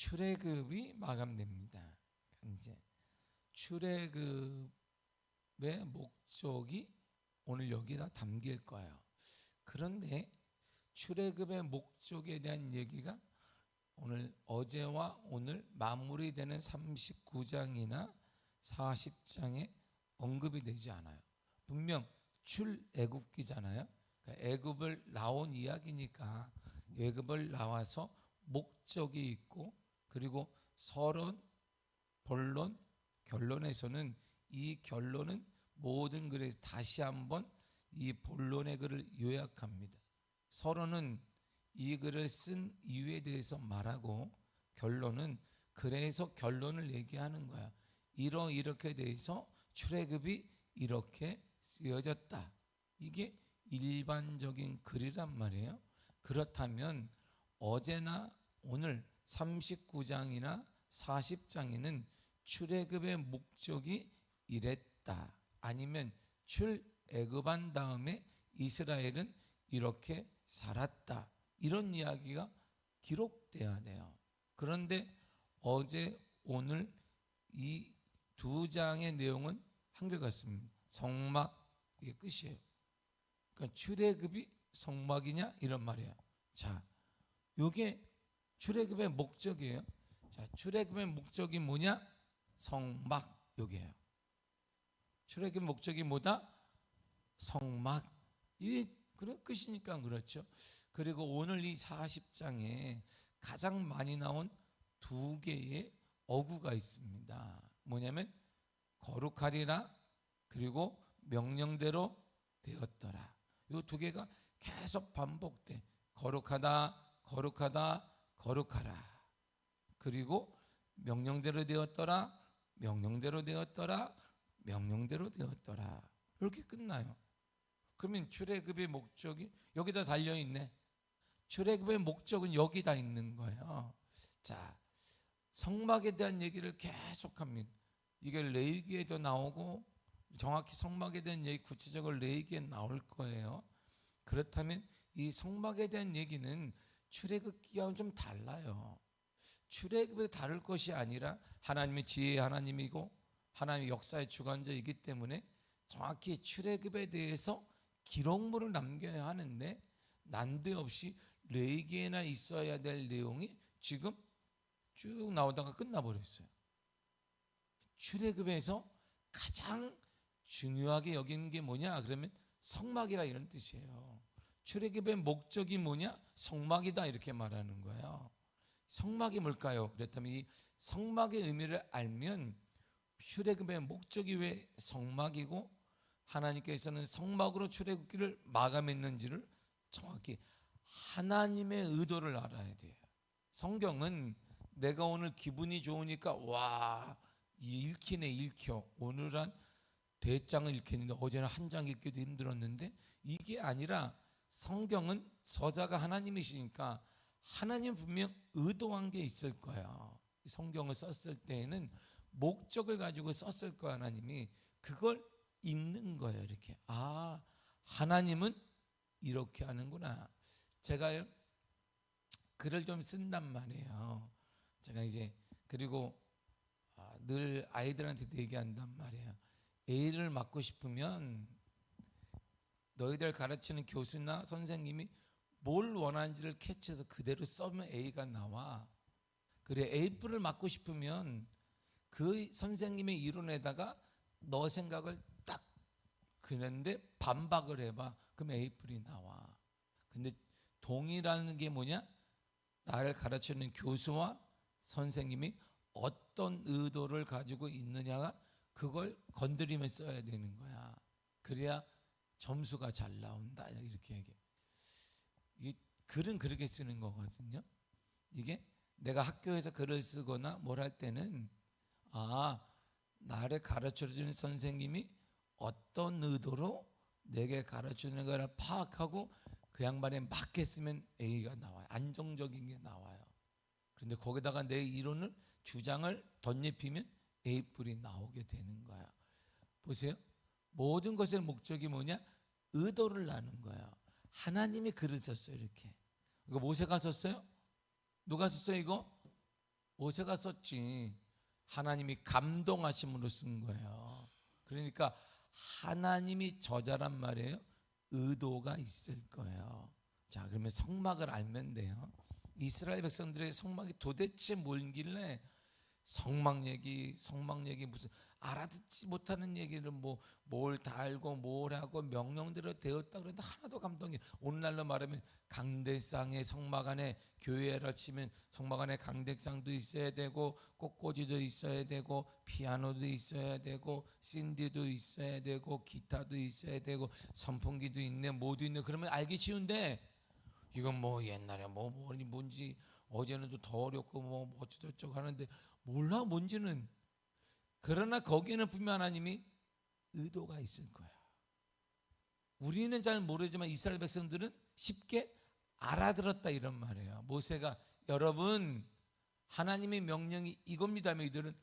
출애굽이 마감됩니다. 이제 출애굽의 목적이 오늘 여기다 담길 거예요. 그런데 출애굽의 목적에 대한 얘기가 오늘 어제와 오늘 마무리되는 39장이나 40장에 언급이 되지 않아요. 분명 출애굽기잖아요. 그러니까 애굽을 나온 이야기니까 애굽을 나와서 목적이 있고, 그리고 서론, 본론, 결론에서는 이 결론은 모든 글에 다시 한번 이 본론의 글을 요약합니다. 서론은 이 글을 쓴 이유에 대해서 말하고, 결론은 그래서 결론을 얘기하는 거야. 이렇게 돼서 출애굽이 이렇게 쓰여졌다. 이게 일반적인 글이란 말이에요. 그렇다면 어제나 오늘 39장이나 40장에는 출애굽의 목적이 이랬다, 아니면 출애굽한 다음에 이스라엘은 이렇게 살았다, 이런 이야기가 기록돼야 돼요. 그런데 어제 오늘 이 두 장의 내용은 한결같습니다. 성막이 끝이에요. 그러니까 출애굽이 성막이냐 이런 말이에요. 자, 이게 출애굽의 목적이에요. 자, 출애굽의 목적이 뭐냐? 성막, 여기에요. 출애굽의 목적이 뭐다? 성막. 이게 그래 끝이니까 그렇죠. 그리고 오늘 이 40장에 가장 많이 나온 두 개의 어구가 있습니다. 뭐냐면 거룩하리라, 그리고 명령대로 되었더라. 이 두 개가 계속 반복돼. 거룩하다, 거룩하다, 거룩하라. 그리고 명령대로 되었더라, 명령대로 되었더라, 명령대로 되었더라. 이렇게 끝나요. 그러면 출애굽의 목적이 여기다 달려있네. 출애굽의 목적은 여기다 있는 거예요. 자, 성막에 대한 얘기를 계속합니다. 이게 레위기에도 나오고, 정확히 성막에 대한 얘기 구체적으로 레위기에 나올 거예요. 그렇다면 이 성막에 대한 얘기는 출애굽기와는 좀 달라요. 출애굽에 다룰 것이 아니라 하나님의 지혜의 하나님이고 하나님의 역사의 주관자이기 때문에 정확히 출애굽에 대해서 기록물을 남겨야 하는데, 난데없이 레위기에나 있어야 될 내용이 지금 쭉 나오다가 끝나버렸어요. 출애굽에서 가장 중요하게 여기는 게 뭐냐? 그러면 성막이라 이런 뜻이에요. 출애굽의 목적이 뭐냐? 성막이다, 이렇게 말하는 거예요. 성막이 뭘까요? 그렇다면 이 성막의 의미를 알면 출애굽의 목적이 왜 성막이고 하나님께서는 성막으로 출애굽기를 마감했는지를 정확히 하나님의 의도를 알아야 돼요. 성경은 내가 오늘 기분이 좋으니까 와 읽히네 읽혀, 오늘 한 대장을 읽혔는데 어제는 한 장 읽기도 힘들었는데, 이게 아니라 성경은 저자가 하나님이시니까 하나님 분명 의도한 게 있을 거야. 성경을 썼을 때에는 목적을 가지고 썼을 거야. 하나님이 그걸 읽는 거예요. 이렇게, 아, 하나님은 이렇게 하는구나. 제가 글을 좀 쓴단 말이에요. 제가 이제 그리고 늘 아이들한테도 얘기한단 말이에요. A를 맞고 싶으면 너희들 가르치는 교수나 선생님이 뭘 원하는지를 캐치해서 그대로 써면 A가 나와. 그래, A뿔을 맞고 싶으면 그 선생님의 이론에다가 너 생각을 딱 그런데 반박을 해봐. 그럼 A뿔이 나와. 근데 동의라는 게 뭐냐? 나를 가르치는 교수와 선생님이 어떤 의도를 가지고 있느냐가, 그걸 건드리면 써야 되는 거야. 그래야 점수가 잘 나온다, 이렇게 얘기해. 이 글은 그렇게 쓰는 거거든요. 이게 내가 학교에서 글을 쓰거나 뭘 할 때는, 아, 나를 가르쳐주는 선생님이 어떤 의도로 내게 가르치는 걸 파악하고 그 양반에 맞게 쓰면 A가 나와요. 안정적인 게 나와요. 그런데 거기다가 내 이론을, 주장을 덧입히면 A뿔이 나오게 되는 거야. 보세요. 모든 것의 목적이 뭐냐? 의도를 나눈 거야. 하나님이 글을 썼어요. 이렇게. 이거 모세가 썼어요? 누가 썼어요 이거? 모세가 썼지. 하나님이 감동하심으로 쓴 거예요. 그러니까 하나님이 저자란 말이에요. 의도가 있을 거예요. 자, 그러면 성막을 알면 돼요. 이스라엘 백성들의 성막이 도대체 뭘길래 성막 얘기 무슨 알아듣지 못하는 얘기를 뭘 다 알고 뭘 하고 명령대로 되었다 그러는데 하나도 감동이. 오늘날로 말하면 강대상의 성막 안에 교회를 치면 성막 안에 강대상도 있어야 되고 꽃꽂이도 있어야 되고 피아노도 있어야 되고 신디도 있어야 되고 기타도 있어야 되고 선풍기도 있네 뭐도 있네. 그러면 알기 쉬운데 이건 옛날에 뭔지 어제는 또 더 어렵고 어쩌고저쩌고 하는데 몰라 뭔지는. 그러나 거기에는 분명 하나님이 의도가 있을 거야. 우리는 잘 모르지만 이스라엘 백성들은 쉽게 알아들었다 이런 말이에요. 모세가 여러분 하나님의 명령이 이겁니다 하면 이들은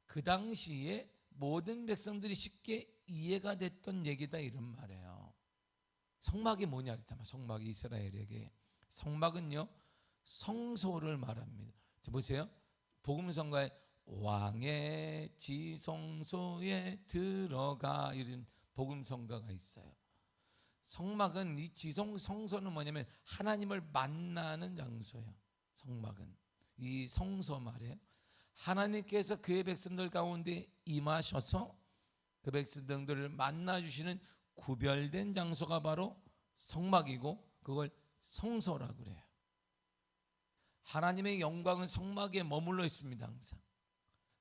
그 당시에 모든 백성들이 쉽게 이해가 됐던 얘기다 이런 말이에요. 성막이 뭐냐 그랬다면 성막이 이스라엘에게 성막은요 성소를 말합니다. 자, 보세요. 복음성가에 왕의 지성소에 들어가 이런 복음성가가 있어요. 성막은 이 성소는 뭐냐면 하나님을 만나는 장소예요. 성막은 이 성소 말이에요. 하나님께서 그의 백성들 가운데 임하셔서 그 백성들을 만나주시는 구별된 장소가 바로 성막이고 그걸 성소라고 그래요. 하나님의 영광은 성막에 머물러 있습니다 항상.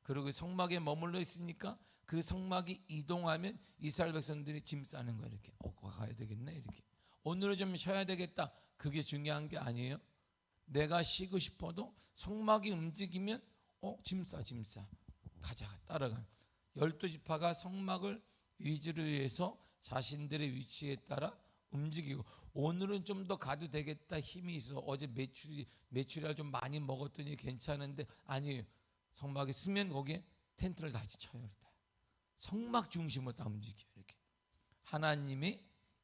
그리고 성막에 머물러 있으니까 그 성막이 이동하면 이스라엘 백성들이 짐 싸는 거예요. 이렇게 가야 되겠네 이렇게. 오늘은 좀 쉬어야 되겠다. 그게 중요한 게 아니에요. 내가 쉬고 싶어도 성막이 움직이면 짐 싸 가자 따라가. 12지파가 성막을 위주로 해서 자신들의 위치에 따라 움직이고 오늘은 좀 더 가도 되겠다 힘이 있어. 어제 메추리알 좀 많이 먹었더니 괜찮은데 아니에요. 성막에 쓰면 거기에 텐트를 다시 쳐요. 성막 중심으로 다 움직여요. 이렇게 하나님이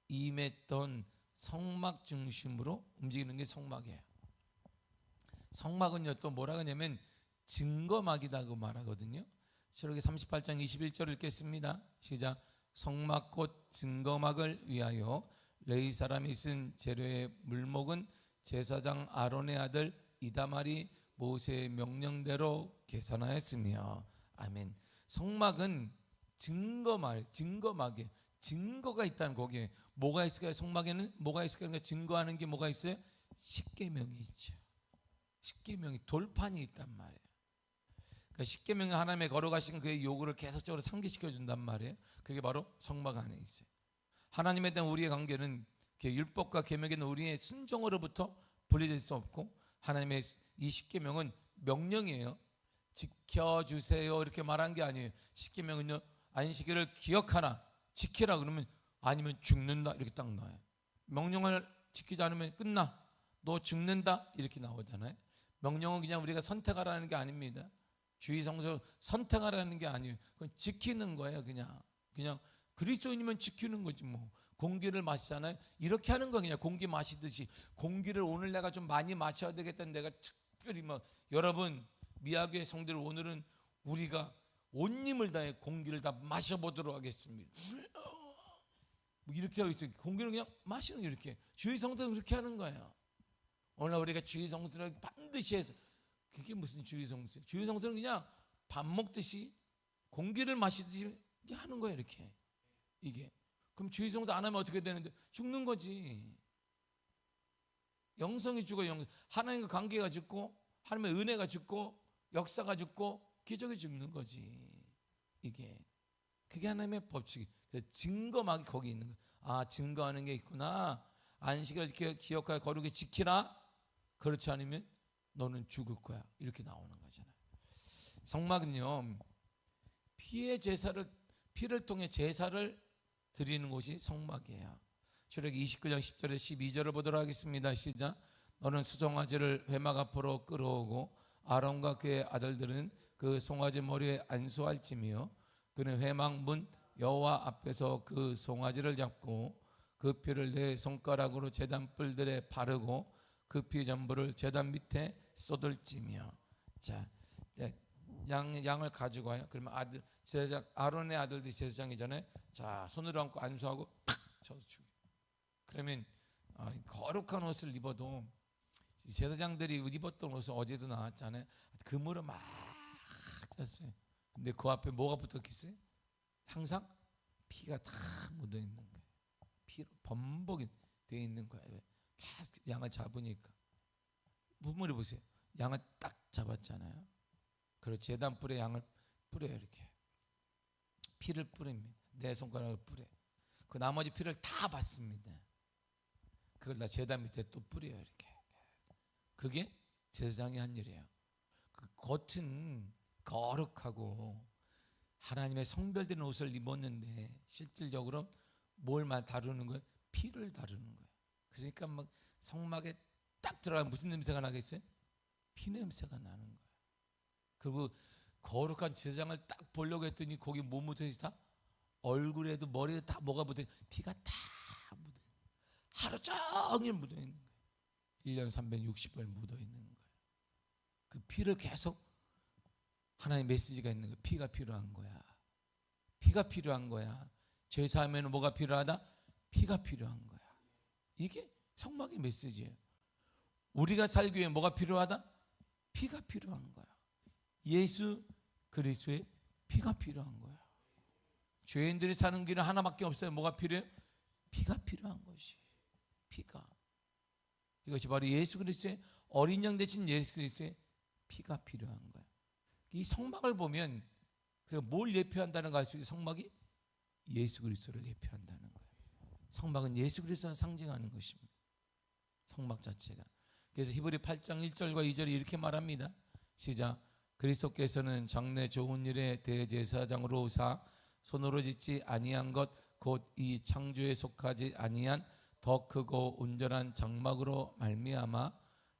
임했던 성막 중심으로 움직이는 게 성막이에요. 성막은요 또 뭐라 하냐면 증거막이라고 말하거든요. 시록기 38장 21절을 읽겠습니다. 시작. 성막 곧 증거막을 위하여 레위 사람이 쓴 재료의 물목은 제사장 아론의 아들 이다말이 모세의 명령대로 계산하였으며. 아멘. 성막은 증거막이에요. 증거가 있다는 거기에 뭐가 있을까요? 성막에는 뭐가 있을까요? 그러니까 증거하는 게 뭐가 있어요? 십계명이 있죠. 십계명이 돌판이 있단 말이에요. 그러니까 십계명이 하나님의 걸어가신 그의 요구를 계속적으로 상기시켜 준단 말이에요. 그게 바로 성막 안에 있어요. 하나님에 대한 우리의 관계는 율법과 계명에는 우리의 순종으로부터 분리될 수 없고 하나님의 이 십계명은 명령이에요. 지켜주세요 이렇게 말한 게 아니에요. 십계명은요 안식일을 기억하라 지키라 그러면 아니면 죽는다 이렇게 딱 나와요. 명령을 지키지 않으면 끝나 너 죽는다 이렇게 나오잖아요. 명령은 그냥 우리가 선택하라는 게 아닙니다. 주의 성서 선택하라는 게 아니에요. 그건 지키는 거예요. 그냥 그리스도인이면 지키는 거지 뭐. 공기를 마시잖아요. 이렇게 하는 거 그냥 공기 마시듯이 공기를 오늘 내가 좀 많이 마셔야 되겠다. 내가 특별히 여러분 미아교회 성도들 오늘은 우리가 온 힘을 다해 공기를 다 마셔보도록 하겠습니다. 이렇게 하고 있어요. 공기를 그냥 마시는 이렇게. 주의 성도는 그렇게 하는 거예요. 오늘 우리가 주의 성도를 반드시 해서 그게 무슨 주의 성도예요? 주의 성도는 그냥 밥 먹듯이 공기를 마시듯이 하는 거예요. 이렇게 이게. 그럼 주의 성도 안 하면 어떻게 되는데? 죽는 거지. 영성이 죽어. 하나님과 관계가 죽고 하나님의 은혜가 죽고 역사가 죽고 기적이 죽는 거지. 이게 그게 하나님의 법칙이. 증거막이 거기 있는 거야. 아 증거하는 게 있구나. 안식을 기억하여 거룩히 지키라. 그렇지 않으면 너는 죽을 거야. 이렇게 나오는 거잖아요. 성막은요 피를 통해 제사를 드리는 곳이 성막이에요. 출애굽기 29장 10절에 12절을 보도록 하겠습니다. 시작. 너는 수송아지를 회막 앞으로 끌어오고 아론과 그의 아들들은 그 송아지 머리에 안수할지며 그는 회막 문 여호와 앞에서 그 송아지를 잡고 그 피를 내 손가락으로 제단 뿔들에 바르고 그 피 전부를 제단 밑에 쏟을지며. 자, 양을 가지고 와요. 그러면 제사장 아론의 아들들이 제사장이 전에 자 손으로 안고 안수하고 팍 쳐서 죽여. 그러면 거룩한 옷을 입어도 제사장들이 입었던 옷은 어제도 나왔잖아요. 금으로 막 짰어요. 근데 그 앞에 뭐가 붙었겠어요? 항상 피가 다 묻어 있는 거예요. 피로 범벅이 되어 있는 거예요. 왜? 계속 양을 잡으니까. 부모님 보세요. 양을 딱 잡았잖아요. 그리고 제단 뿔에 양을 뿌려요. 이렇게 피를 뿌립니다. 내 손가락을 뿌려. 그 나머지 피를 다 받습니다. 그걸 다 제단 밑에 또 뿌려요. 이렇게. 그게 제사장이 한 일이에요. 그 겉은 거룩하고 하나님의 성별된 옷을 입었는데 실질적으로 뭘만 다루는 거예요? 피를 다루는 거예요. 그러니까 막 성막에 딱 들어가면 무슨 냄새가 나겠어요? 피 냄새가 나는 거예요. 그리고 거룩한 제사장을 딱 보려고 했더니 거기 뭐 묻어있지? 다 얼굴에도 머리에도 다 뭐가 묻어있는 거예요? 피가 다 묻어있는 거예요. 하루 종일 묻어있는 거예요. 1년 360일 묻어있는 거예요. 그 피를 계속 하나의 메시지가 있는 거예요. 피가 필요한 거야. 피가 필요한 거야. 죄사하면 뭐가 필요하다? 피가 필요한 거야. 이게 성막의 메시지예요. 우리가 살기 위해 뭐가 필요하다? 피가 필요한 거야. 예수 그리스도의 피가 필요한 거야. 죄인들이 사는 길은 하나밖에 없어요. 뭐가 필요해요? 피가 필요한 것이. 피가. 이것이 바로 예수 그리스도의 어린 양 대신 예수 그리스도의 피가 필요한 거야. 이 성막을 보면 그리고 뭘 예표한다는 거 알 수 있어요? 성막이 예수 그리스도를 예표한다는 거예요. 성막은 예수 그리스도를 상징하는 것입니다. 성막 자체가. 그래서 히브리 8장 1절과 2절이 이렇게 말합니다. 시작. 그리스도께서는 장래 좋은 일에 대제사장으로 오사 손으로 짓지 아니한 것 곧 이 창조에 속하지 아니한 더 크고 온전한 장막으로 말미암아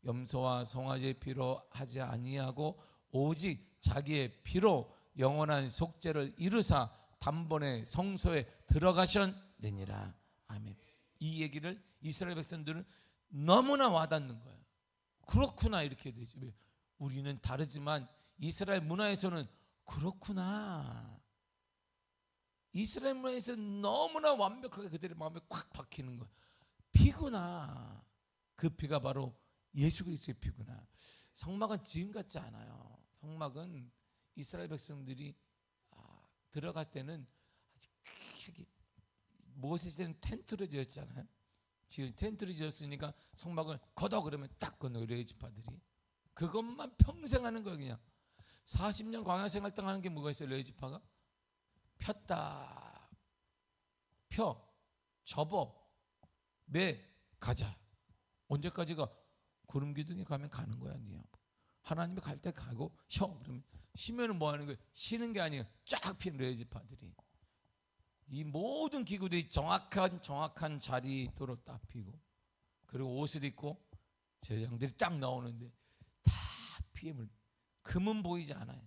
염소와 송아지의 피로 하지 아니하고 오직 자기의 피로 영원한 속죄를 이루사 단번에 성소에 들어가셨느니라. 아멘. 이 얘기를 이스라엘 백성들은 너무나 와닿는 거예요. 그렇구나 이렇게 되죠. 우리는 다르지만 이스라엘 문화에서는 그렇구나. 이스라엘 문화에서 너무나 완벽하게 그들의 마음에 콱 박히는 거예요. 피구나. 그 피가 바로 예수 그리스도의 피구나. 성막은 지금 같지 않아요. 성막은 이스라엘 백성들이 들어갈 때는 모세 때는 텐트로 지었잖아요. 지금 텐트로 지었으니까 성막을 걷어 그러면 딱 건너 레위지파들이 그것만 평생 하는 거예요. 그냥 40년 광야 생활 동안 하는 게 뭐가 있어요? 레위지파가 폈다 펴 접어 매 가자. 언제까지가? 구름 기둥에 가면 가는 거야. 하나님이 갈 때 가고 쉬어. 그러면 쉬면은 뭐 하는 거예요? 쉬는 게 아니에요. 쫙 피는 레위지파들이 이 모든 기구들이 정확한 자리 있도록 딱 피고 그리고 옷을 입고 제사장들이 딱 나오는데 다 피에 물. 금은 보이지 않아요.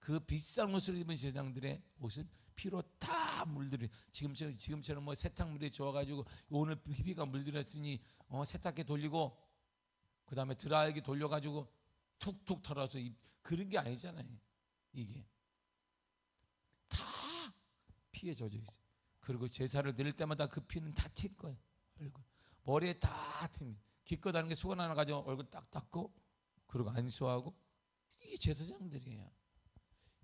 그 비싼 옷을 입은 제사장들의 옷은 피로 다 물들이. 지금처럼 뭐 세탁물이 좋아가지고 오늘 피가 물들었으니 세탁기 돌리고 그 다음에 드라이기 돌려가지고 툭툭 털어서 그런 게 아니잖아요. 이게 다 피에 젖어 있어요. 그리고 제사를 드릴 때마다 그 피는 다 튈 거예요. 얼굴 머리에 다 튑니다. 기껏 하는 게 수건 하나 가지고 얼굴 딱 닦고 그리고 안수하고 이게 제사장들이에요.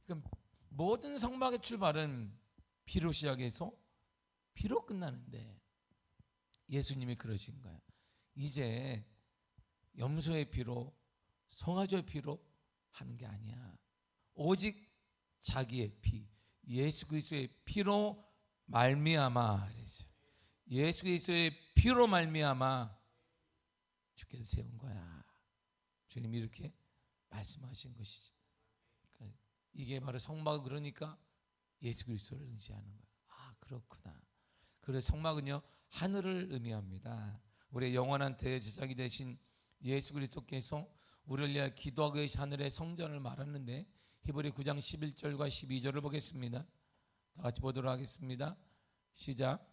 그러니까 모든 성막의 출발은 피로 시작해서 피로 끝나는데 예수님이 그러신 거예요. 이제 염소의 피로 송아지의 피로 하는 게 아니야. 오직 자기의 피 예수 그리스도의 피로 말미암아 그랬어요. 예수 그리스도의 피로 말미암아 주께서 세운 거야. 주님이 이렇게 말씀하신 것이죠. 그러니까 이게 바로 성막은 그러니까 예수 그리스도를 의지하는 거야. 아 그렇구나. 그래서 성막은요 하늘을 의미합니다. 우리의 영원한 대제사장이 되신 예수 그리스도께서 우리를 위해 기도하고 계신 하늘의 성전을 말하는데 히브리 9장 11절과 12절을 보겠습니다. 다 같이 보도록 하겠습니다. 시작.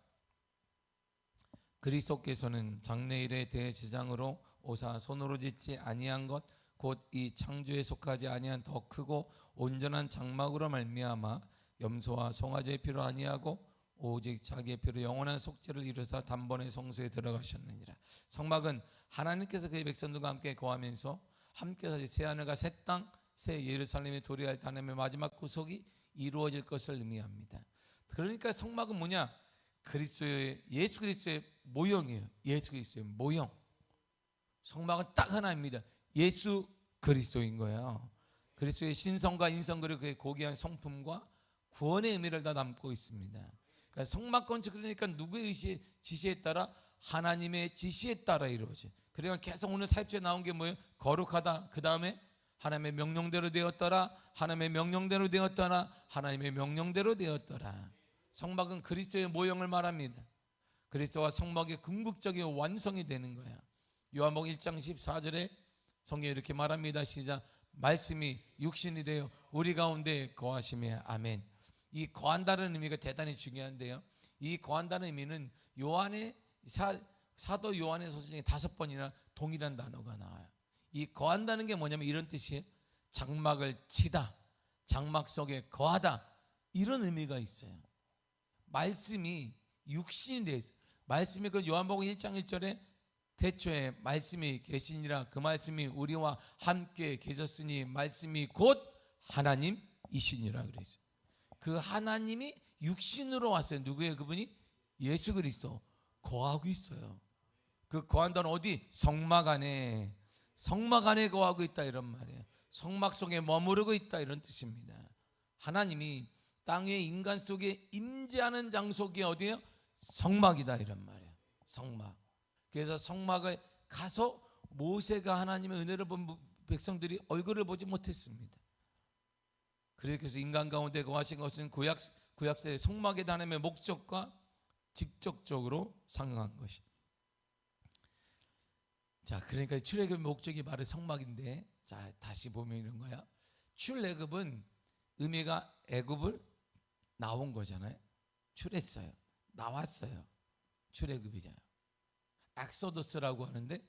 그리스도께서는 장래일의 대제사장으로 오사 손으로 짓지 아니한 것 곧 이 창조에 속하지 아니한 더 크고 온전한 장막으로 말미암아 염소와 송아지의 피로 아니하고 오직 자기의 피로 영원한 속죄를 이루사 단번에 성소에 들어가셨느니라. 성막은 하나님께서 그의 백성들과 함께 거하면서 함께 사실 새 하늘과 새 땅 새 예루살렘의 도래할 하나님의 마지막 구속이 이루어질 것을 의미합니다. 그러니까 성막은 뭐냐? 그리스도의 예수 그리스도의 모형이에요. 예수 그리스도의 모형. 성막은 딱 하나입니다. 예수 그리스도인 거예요. 그리스도의 신성과 인성 그리고 그의 고귀한 성품과 구원의 의미를 다 담고 있습니다. 그러니까 성막 건축 그러니까 누구의 지시에 따라? 하나님의 지시에 따라 이루어져. 그러니까 계속 오늘 사입주에 나온 게 뭐예요? 거룩하다. 그 다음에 하나님의 명령대로 되었더라. 하나님의 명령대로 되었더라. 하나님의 명령대로 되었더라. 성막은 그리스도의 모형을 말합니다. 그리스도와 성막의 궁극적인 완성이 되는 거야. 요한복음 1장 14절에 성경이 이렇게 말합니다. 시작. 말씀이 육신이 되어 우리 가운데 거하시며 아멘. 이 거한다는 의미가 대단히 중요한데요. 이 거한다는 의미는 요한의 사도 요한의 서술 중에 5번이나 동일한 단어가 나와요. 이 거한다는 게 뭐냐면 이런 뜻이에요. 장막을 치다, 장막 속에 거하다, 이런 의미가 있어요. 말씀이 육신이 되어 있어요. 말씀이 그 요한복음 1장 1절에 태초에 말씀이 계시니라 그 말씀이 우리와 함께 계셨으니 말씀이 곧 하나님이시니라 그랬어요. 그 하나님이 육신으로 왔어요. 누구예요? 그분이 예수 그리스도 거하고 있어요. 그 거한다는 어디? 성막 안에. 성막 안에 거하고 있다 이런 말이에요. 성막 속에 머무르고 있다 이런 뜻입니다. 하나님이 땅의 인간 속에 임재하는 장소가 어디예요? 성막이다 이런 말이에요. 성막. 그래서 성막에 가서 모세가 하나님의 은혜를 본 백성들이 얼굴을 보지 못했습니다. 그래서 인간 가운데 거하신 것은 구약세의 성막에 하나님의 목적과 직접적으로 상응한 것이. 자, 그러니까 출애굽의 목적이 바로 성막인데, 자 다시 보면 이런 거야. 출애굽은 의미가 애굽을 나온 거잖아요. 출했어요. 나왔어요. 출애굽이잖아요. 엑소더스라고 하는데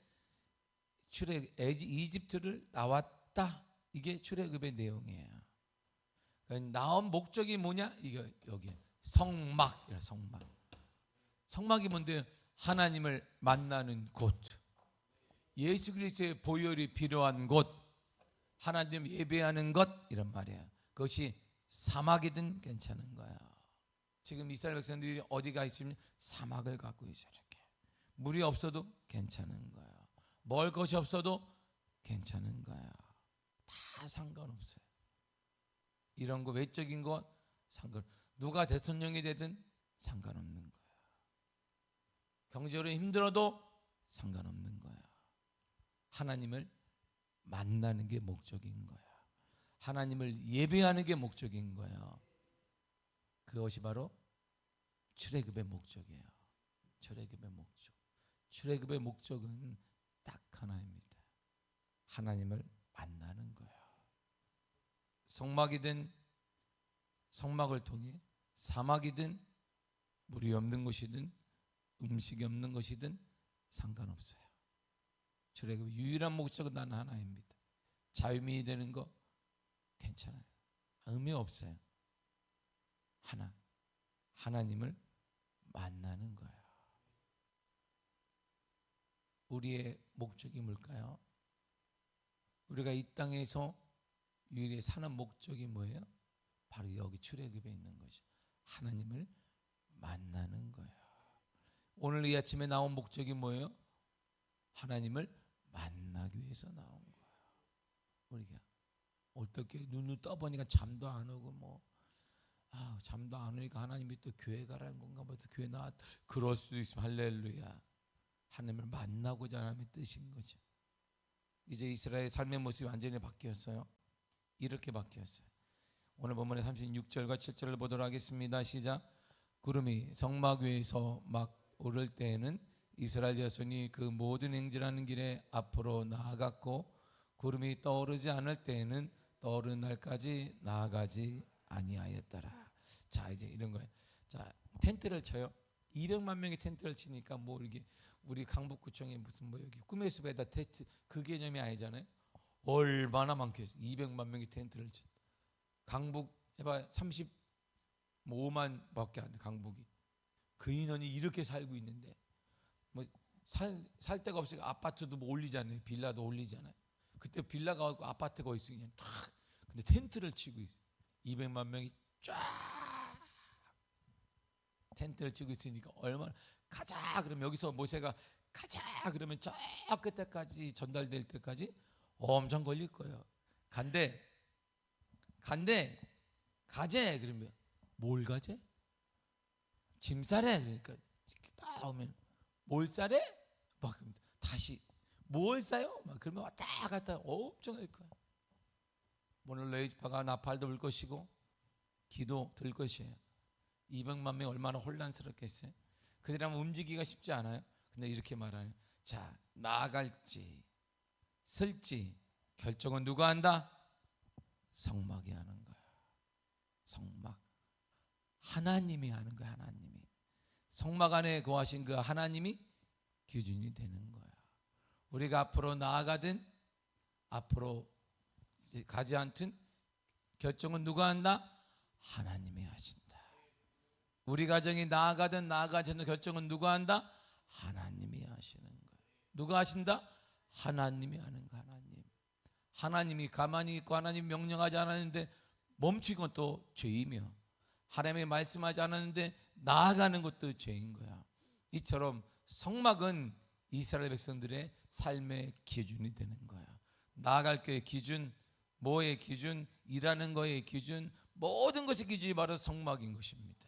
이집트를 나왔다. 이게 출애굽의 내용이에요. 그러니까 나온 목적이 뭐냐? 이거 여기 성막. 성막이 뭔데요? 하나님을 만나는 곳. 예수 그리스도의 보혈이 필요한 곳. 하나님 예배하는 것 이런 말이에요. 그것이 사막이든 괜찮은 거야. 지금 이스라엘 백성들이 어디가 있으면 사막을 갖고 있어요. 이렇게 물이 없어도 괜찮은 거야. 먹을 것이 없어도 괜찮은 거야. 다 상관없어요. 이런 거 외적인 거 누가 대통령이 되든 상관없는 거야. 경제로 힘들어도 상관없는 거야. 하나님을 만나는 게 목적인 거야. 하나님을 예배하는 게 목적인 거예요. 그것이 바로 출애굽의 목적이에요. 출애굽의 목적. 출애굽의 목적은 딱 하나입니다. 하나님을 만나는 거예요. 성막이든 성막을 통해 사막이든 물이 없는 곳이든 음식이 없는 것이든 상관없어요. 출애굽의 유일한 목적은 단 하나입니다. 자유민이 되는 거 괜찮아요. 의미 없어요. 하나님을 만나는 거예요. 우리의 목적이 뭘까요? 우리가 이 땅에서 유일히 사는 목적이 뭐예요? 바로 여기 출애굽에 있는 것이 하나님을 만나는 거예요. 오늘 이 아침에 나온 목적이 뭐예요? 하나님을 만나기 위해서 나온 거예요. 우리가 어떻게 눈을 떠보니까 잠도 안 오고 잠도 안 오니까 하나님이 또 교회 가라는 건가 봐. 교회 나 그럴 수도 있으면 할렐루야. 하나님을 만나고자 하는 뜻인 거죠. 이제 이스라엘의 삶의 모습이 완전히 바뀌었어요. 이렇게 바뀌었어요. 오늘 본문의 36절과 7절을 보도록 하겠습니다. 시작. 구름이 성막 위에서 막 오를 때에는 이스라엘 자손이 그 모든 행진하는 길에 앞으로 나아갔고 구름이 떠오르지 않을 때에는 떠오르는 날까지 나아가지 아니하였더라. 자, 이제 이런 거예요. 자, 텐트를 쳐요. 200만 명이 텐트를 치니까 뭐 이게 우리 강북구청에 무슨 뭐 여기 꿈의 숲에다 텐트 그 개념이 아니잖아요. 얼마나 많겠어요. 200만 명이 텐트를 치. 강북 해봐 35만 밖에 안 돼. 강북이 그 인원이 이렇게 살고 있는데 뭐 살 데가 없으니까 아파트도 뭐 올리잖아요. 빌라도 올리잖아요. 그때 빌라가 없고 아파트가 있으니 그냥 탁. 근데 텐트를 치고 있어요. 200만 명이 쫙 텐트를 치고 있으니까 얼마나 가자 그러면 여기서 모세가 가자 그러면 저 끝에까지 전달될 때까지 엄청 걸릴 거예요. 가재 그러면 뭘 가재? 짐 싸래. 그러니까 딱 오면 뭘 싸래? 막 다시 뭘 싸요? 막 그러면 왔다 갔다 엄청 할 거야. 오늘 너희 집화가 나팔도 불 것이고 기도 들 것이에요. 200만 명 얼마나 혼란스럽겠어요. 그들이라면 움직이기가 쉽지 않아요. 근데 이렇게 말하는 자 나아갈지 설지 결정은 누가 한다? 성막이 하는 거야. 성막 하나님이 하는 거야. 하나님이 성막 안에 거하신 그 하나님이 기준이 되는 거야. 우리가 앞으로 나아가든 앞으로 가지 않든 결정은 누가 한다? 하나님이 하신다. 우리 가정이 나아가든 나아가지 않는 결정은 누가 한다? 하나님이 하시는 거예요. 누가 하신다? 하나님이 하는 거. 하나님이 가만히 있고 하나님 명령하지 않았는데 멈춘 것도 죄이며 하나님이 말씀하지 않았는데 나아가는 것도 죄인 거야. 이처럼 성막은 이스라엘 백성들의 삶의 기준이 되는 거야. 나아갈 거의 기준, 뭐의 기준, 일하는 거의 기준, 모든 것의 기준이 바로 성막인 것입니다.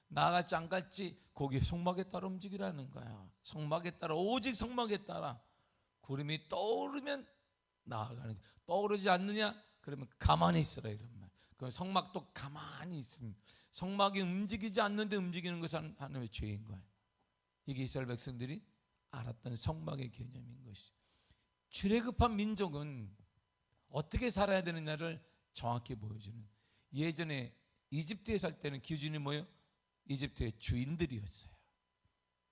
나아갈지 안 갈지 거기에 성막에 따라 움직이라는 거야. 성막에 따라 오직 성막에 따라 구름이 떠오르면 나아가는 거야. 떠오르지 않느냐? 그러면 가만히 있으라 이런 말. 그럼 성막도 가만히 있습니다. 성막이 움직이지 않는데 움직이는 것은 하나님의 죄인 거예요. 이게 이스라엘 백성들이 알았던 성막의 개념인 것이. 출애굽한 민족은 어떻게 살아야 되느냐를 정확히 보여주는. 예전에 이집트에 살 때는 기준이 뭐예요? 이집트의 주인들이었어요.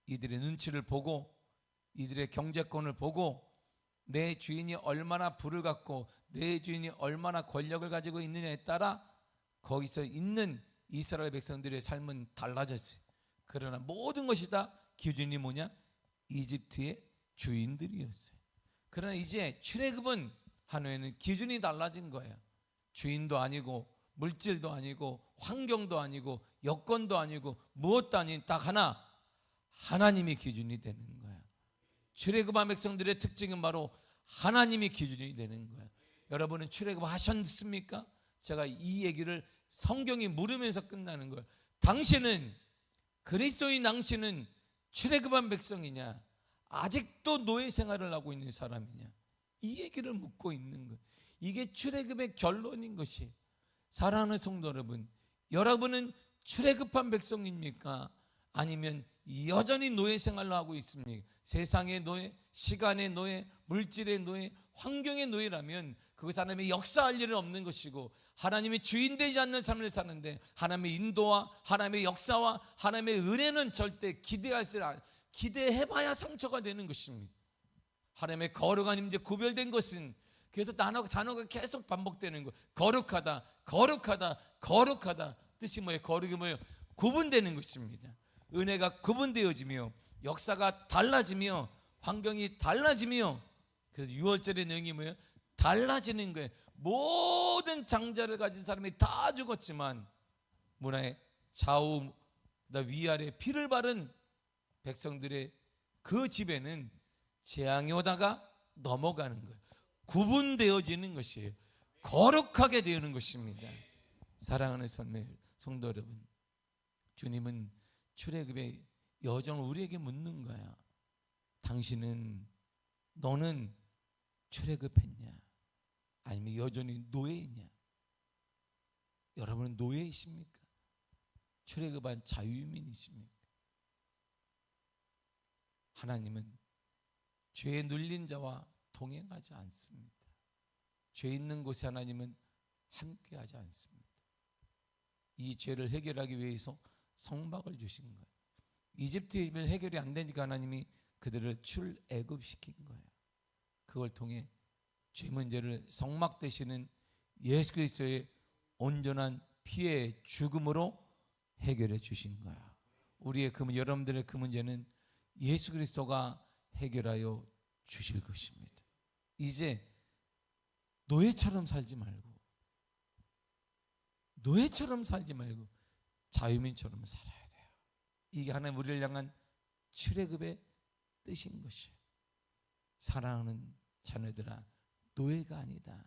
이들의 눈치를 보고 이들의 경제권을 보고 내 주인이 얼마나 부를 갖고 내 주인이 얼마나 권력을 가지고 있느냐에 따라 거기서 있는 이스라엘 백성들의 삶은 달라졌어요. 그러나 모든 것이 다 기준이 뭐냐? 이집트의 주인들이었어요. 그러나 이제 출애굽은 한 후에는 기준이 달라진 거예요. 주인도 아니고 물질도 아니고 환경도 아니고 여건도 아니고 무엇도 아닌 딱 하나, 하나님이 기준이 되는 거예요. 출애굽한 백성들의 특징은 바로 하나님이 기준이 되는 거예요. 여러분은 출애굽 하셨습니까? 제가 이 얘기를 성경이 물으면서 끝나는 거예요. 당신은 그리스도인 당신은 출애굽한 백성이냐? 아직도 노예 생활을 하고 있는 사람이냐? 이 얘기를 묻고 있는 거예요. 이게 출애굽의 결론인 것이. 사랑하는 성도 여러분, 여러분은 출애굽한 백성입니까? 아니면 여전히 노예 생활을 하고 있습니까? 세상의 노예, 시간의 노예, 물질의 노예, 환경의 노예라면 그것은 하나님의 역사할 일은 없는 것이고 하나님의 주인 되지 않는 삶을 사는데 하나님의 인도와 하나님의 역사와 하나님의 은혜는 절대 기대해봐야 상처가 되는 것입니다. 하나님의 거룩한 임재 구별된 것은 그래서 단어가 계속 반복되는 거예요. 거룩하다, 거룩하다, 거룩하다. 뜻이 뭐예요? 거룩이 뭐예요? 구분되는 것입니다. 은혜가 구분되어지며 역사가 달라지며 환경이 달라지며 그래서 6월절의 내용이 뭐예요? 달라지는 거예요. 모든 장자를 가진 사람이 다 죽었지만 문화의 좌우 위아래 피를 바른 백성들의 그 집에는 재앙이 오다가 넘어가는 거예요. 구분되어지는 것이에요. 거룩하게 되는 것입니다. 사랑하는 성도 여러분, 주님은 출애굽의 여정을 우리에게 묻는 거야. 너는 출애굽했냐? 아니면 여전히 노예이냐? 여러분은 노예이십니까? 출애굽한 자유민이십니까? 하나님은 죄에 눌린 자와 동행하지 않습니다. 죄 있는 곳에 하나님은 함께하지 않습니다. 이 죄를 해결하기 위해서 성막을 주신 거예요. 이집트의 해결이 안 되니까 하나님이 그들을 출애굽시킨 거예요. 그걸 통해 죄 문제를 성막 되시는 예수 그리스도의 온전한 피의 죽음으로 해결해 주신 거야. 우리의 여러분들의 그 문제는 예수 그리스도가 해결하여 주실 것입니다. 이제 노예처럼 살지 말고 자유민처럼 살아야 돼요. 이게 하나님 우리를 향한 출애굽의 뜻인 것이에요. 사랑하는 자녀들아, 노예가 아니다.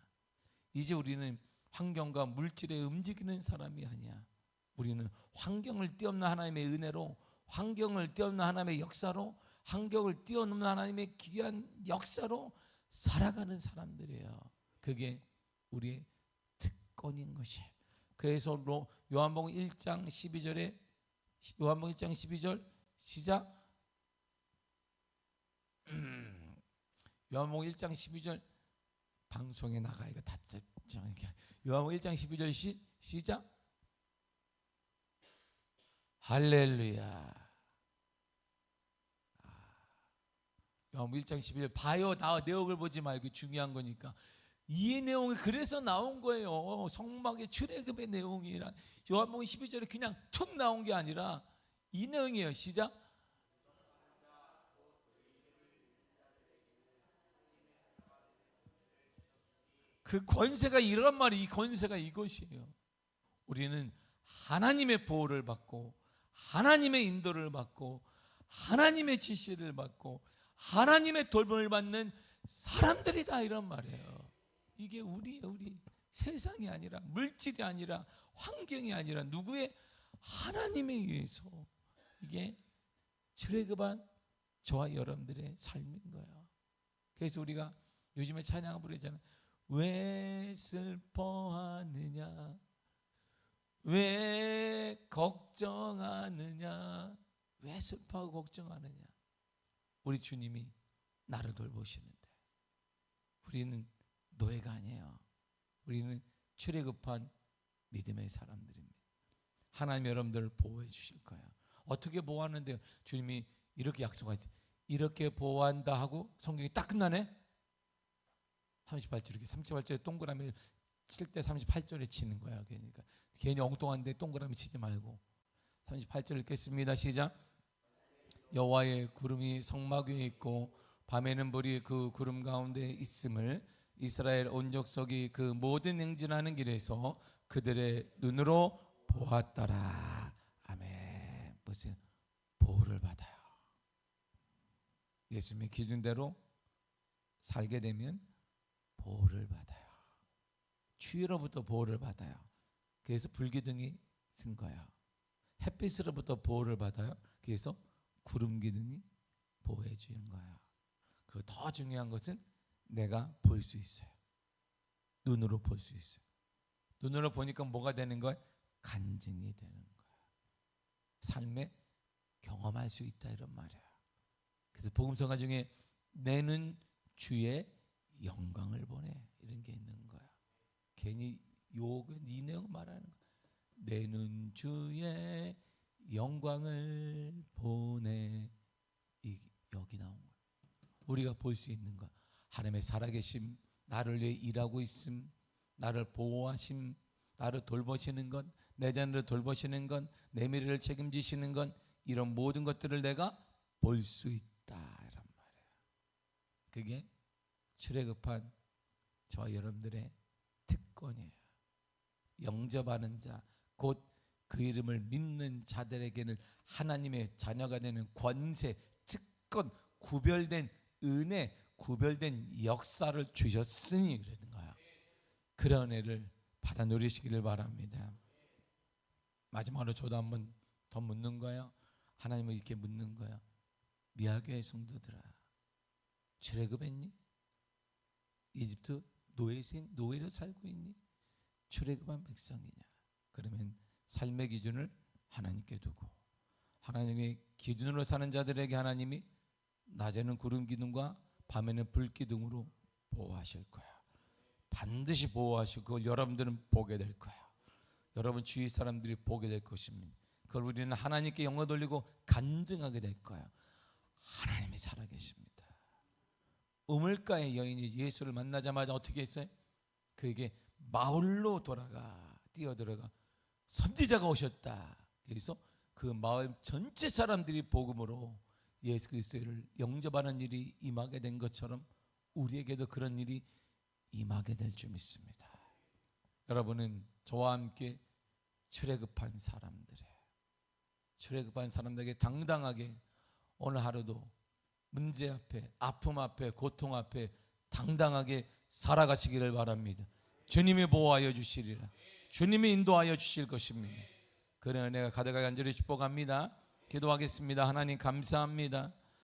이제 우리는 환경과 물질에 움직이는 사람이 아니야. 우리는 환경을 뛰어넘는 하나님의 은혜로, 환경을 뛰어넘는 하나님의 역사로, 환경을 뛰어넘는 하나님의 귀한 역사로 살아가는 사람들이에요. 그게 우리의 특권인 것이에요. 그래서 요한복음 1장 12절에 요한복음 1장 12절 시작. 요한복음 1장 12절 방송에 나가 이거 다 요한복음 1장 12절 시작. 할렐루야. 요한복음 1장 12절 봐요. 나 내용을 보지 말고 중요한 거니까. 이 내용이 그래서 나온 거예요. 성막의 출애굽의 내용이란 요한복음 12절에 그냥 툭 나온 게 아니라 이 내용이에요. 시작. 그 권세가 이런 말이, 이 권세가 이것이에요. 우리는 하나님의 보호를 받고 하나님의 인도를 받고 하나님의 지시를 받고 하나님의 돌봄을 받는 사람들이다, 이런 말이에요. 이게 우리예요. 우리 세상이 아니라, 물질이 아니라, 환경이 아니라 누구의, 하나님에 의해서. 이게 출애굽한 저와 여러분들의 삶인 거예요. 그래서 우리가 요즘에 찬양을 부르잖아요. 왜 슬퍼하느냐, 왜 걱정하느냐, 왜 슬퍼하고 걱정하느냐. 우리 주님이 나를 돌보시는데. 우리는 노예가 아니에요. 우리는 출애굽한 믿음의 사람들입니다. 하나님 여러분들을 보호해 주실 거예요. 어떻게 보호하는데요? 주님이 이렇게 약속하지. 이렇게 보호한다 하고 성경이 딱 끝나네. 38절, 이렇게 38절에 동그라미를 칠 때 38절에 치는 거야. 그러니까 괜히 엉뚱한데 동그라미 치지 말고 38절 읽겠습니다. 시작. 여호와의 구름이 성막 위에 있고 밤에는 불이 그 구름 가운데 있음을 이스라엘 온 족속이 그 모든 행진하는 길에서 그들의 눈으로 보았더라. 아멘. 무슨 보호를 받아요. 예수님의 기준대로 살게 되면 보호를 받아요. 추위로부터 보호를 받아요. 그래서 불기둥이 쓴 거예요. 햇빛으로부터 보호를 받아요. 그래서 구름 기둥이 보호해 주는 거예요. 그리고 더 중요한 것은 내가 볼 수 있어요. 눈으로 볼 수 있어요. 눈으로 보니까 뭐가 되는 거예요? 간증이 되는 거예요. 삶에 경험할 수 있다, 이런 말이에요. 그래서 복음서가 중에 내 눈 주의 영광을 보내, 이런 게 있는 거야. 괜히 이 내용 말하는 거야. 내 눈 주의 영광을 보내. 여기 나온 거야. 우리가 볼 수 있는 거. 하나님의 살아계심, 나를 위해 일하고 있음, 나를 보호하심, 나를 돌보시는 것, 내 자녀를 돌보시는 것, 내 미래를 책임지시는 것, 이런 모든 것들을 내가 볼 수 있다, 이란 말이에요. 그게 출애굽한 저와 여러분들의 특권이에요. 영접하는 자, 곧 그 이름을 믿는 자들에게는 하나님의 자녀가 되는 권세, 특권, 구별된 은혜, 구별된 역사를 주셨으니 그러는 거야. 그런 은혜를 받아 누리시기를 바랍니다. 마지막으로 저도 한번 더 묻는 거예요. 하나님을 이렇게 묻는 거예요. 미아교회 성도들아, 출애굽했니? 이집트 노예로 살고 있니? 출애굽한 백성이냐? 그러면 삶의 기준을 하나님께 두고, 하나님의 기준으로 사는 자들에게 하나님이 낮에는 구름 기둥과 밤에는 불 기둥으로 보호하실 거야. 반드시 보호하시고 그걸 여러분들은 보게 될 거야. 여러분 주위 사람들이 보게 될 것입니다. 그걸 우리는 하나님께 영광 돌리고 간증하게 될 거예요. 하나님이 살아계십니다. 우물가의 여인이 예수를 만나자마자 어떻게 했어요? 그에게 마을로 돌아가 뛰어들어가 선지자가 오셨다. 그래서 그 마을 전체 사람들이 복음으로 예수 그리스도를 영접하는 일이 임하게 된 것처럼 우리에게도 그런 일이 임하게 될 줄 믿습니다. 여러분은 저와 함께 출애굽한 사람들이에요. 출애굽한 사람들에게 당당하게 오늘 하루도 문제 앞에, 아픔 앞에, 고통 앞에 당당하게 살아가시기를 바랍니다. 주님이 보호하여 주시리라. 주님이 인도하여 주실 것입니다. 그런 은혜가 가득하게 간절히 축복합니다. 기도하겠습니다. 하나님 감사합니다.